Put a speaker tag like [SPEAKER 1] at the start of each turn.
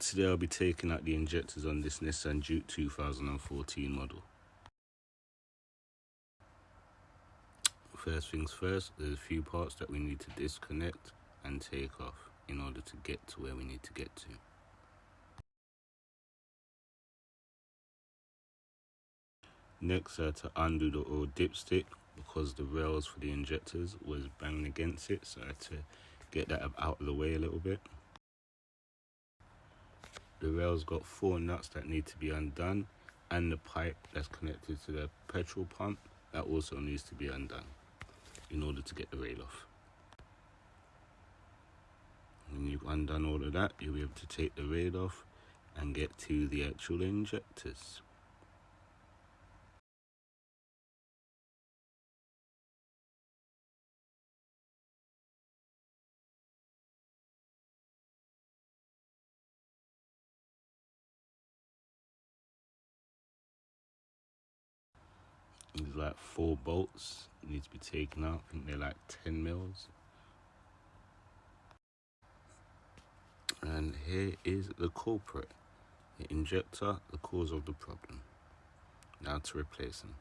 [SPEAKER 1] Today I'll be taking out the injectors on this Nissan Juke 2014 model. First things first, there's a few parts that we need to disconnect and take off in order to get to where we need to get to. Next, I had to undo the oil dipstick because the rails for the injectors was banging against it, so I had to get that out of the way a little bit. The rail's got 4 nuts that need to be undone, and the pipe that's connected to the petrol pump that also needs to be undone in order to get the rail off. When you've undone all of that, you'll be able to take the rail off and get to the actual injectors. There's like 4 bolts need to be taken out. I think they're like 10 mils. And here is the culprit, the injector, the cause of the problem. Now to replace them.